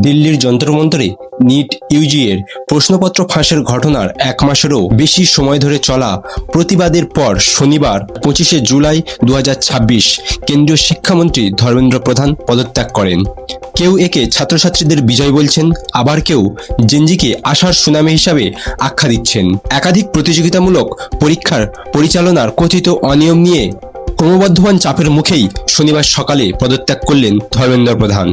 দিল্লির যন্তর মন্তরে NEET Yuji এর প্রশ্নপত্র ফাঁসের ঘটনার এক মাসেরও বেশি সময় ধরে চলা প্রতিবাদের পর শনিবার 25শে জুলাই 2026 কেন্দ্রীয় শিক্ষামন্ত্রী ধর্মেন্দ্র প্রধান পদত্যাগ করেন। কেউ একে ছাত্রছাত্রীদের বিজয় বলছেন, আবার কেউ জেনজিকে আশার সুনামি হিসাবে আখ্যা দিচ্ছেন। একাধিক প্রতিযোগিতামূলক পরীক্ষার পরিচালনার কথিত অনিয়ম নিয়ে ক্রমবর্ধমান চাপের মুখেই শনিবার সকালে পদত্যাগ করলেন ধর্মেন্দ্র প্রধান।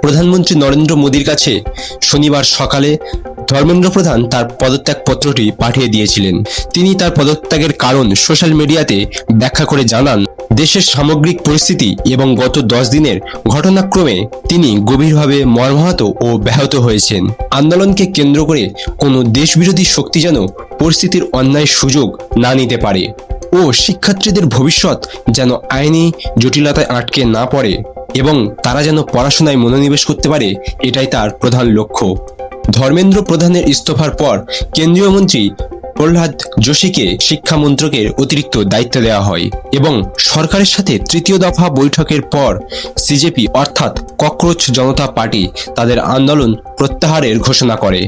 প্রধানমন্ত্রী নরেন্দ্র মোদীর কাছে শনিবার সকালে ধর্মেন্দ্র প্রধান তার পদত্যাগপত্রটি পাঠিয়ে দিয়েছিলেন। তিনি তার পদত্যাগের কারণ সোশ্যাল মিডিয়াতে ব্যাখ্যা করে জানান, দেশের সামগ্রিক পরিস্থিতি এবং গত 10 দিনের ঘটনাক্রমে তিনি গভীরভাবে মর্মাহত ও ব্যাহত হয়েছেন। আন্দোলনকে কেন্দ্র করে কোনো দেশবিরোধী শক্তি যেন পরিস্থিতির অন্যায় সুযোগ না নিতে পারে ও শিক্ষার্থীদের ভবিষ্যৎ যেন আইনি জটিলতায় আটকে না পড়ে এবং তারা যেন পড়াশোনায় মনোনিবেশ করতে পারে, এটাই তার প্রধান লক্ষ্য। ধর্মেন্দ্র প্রধানের ইস্তফার পর কেন্দ্রীয় মন্ত্রী প্রহ্লাদ যোশীকে শিক্ষা মন্ত্রকের অতিরিক্ত দায়িত্ব দেওয়া হয় এবং সরকারের সাথে তৃতীয় দফা বৈঠকের পর সিজেপি অর্থাৎ ককরোচ জনতা পার্টি তাদের আন্দোলন প্রত্যাহারের ঘোষণা করে।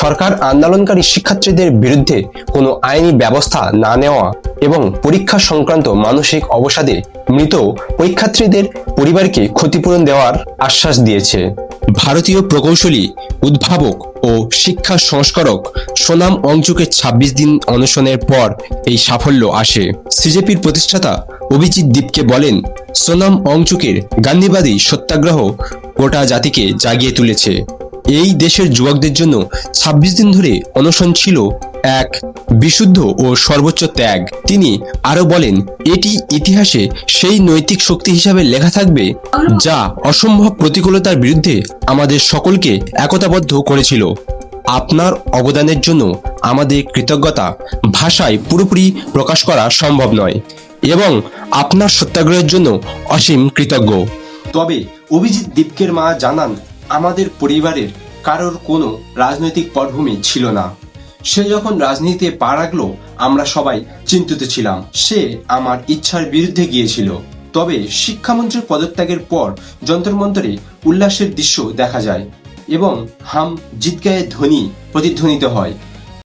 সরকার আন্দোলনকারী শিক্ষার্থীদের বিরুদ্ধে কোনো আইনি ব্যবস্থা না নেওয়া এবং পরীক্ষা সংক্রান্ত মানসিক অবসাদে মৃত পরীক্ষার্থীদের পরিবারকে ক্ষতিপূরণ দেওয়ার আশ্বাস দিয়েছে। ভারতীয় প্রকৌশলী, উদ্ভাবক ও শিক্ষা সংস্কারক সোনাম ওয়াংচুকের 26 দিন অনশনের পর এই সাফল্য আসে। সিজেপির প্রতিষ্ঠাতা অভিজিৎ দীপকে বলেন, সোনাম ওয়াংচুকের গান্ধীবাদী সত্যাগ্রহ গোটা জাতিকে জাগিয়ে তুলেছে। এই দেশের যুবকদের জন্য 26 দিন ধরে অনশন ছিল এক বিশুদ্ধ ও সর্বোচ্চ ত্যাগ। তিনি আরো বলেন, এটি ইতিহাসে সেই নৈতিক শক্তি হিসাবে লেখা থাকবে যা অসম্ভব প্রতিকূলতার বিরুদ্ধে আমাদের সকলকে একতাবদ্ধ করেছিল। আপনার অবদানের জন্য আমাদের কৃতজ্ঞতা ভাষায় পুরোপুরি প্রকাশ করা সম্ভব নয় এবং আপনার সত্যাগ্রহের জন্য অসীম কৃতজ্ঞ। তবে অভিজিৎ দীপকের মা জানান, আমাদের পরিবারের কারোর কোনো রাজনৈতিক পটভূমি ছিল না। সে যখন রাজনীতিতে পা রাখলো আমরা সবাই চিন্তিত ছিলাম। সে আমার ইচ্ছার বিরুদ্ধে গিয়েছিল। তবে শিক্ষামন্ত্রীর পদত্যাগের পর যন্তর মন্তরে উল্লাসের দৃশ্য দেখা যায় এবং হাম জিত গায়ে ধ্বনি প্রতিধ্বনিত হয়।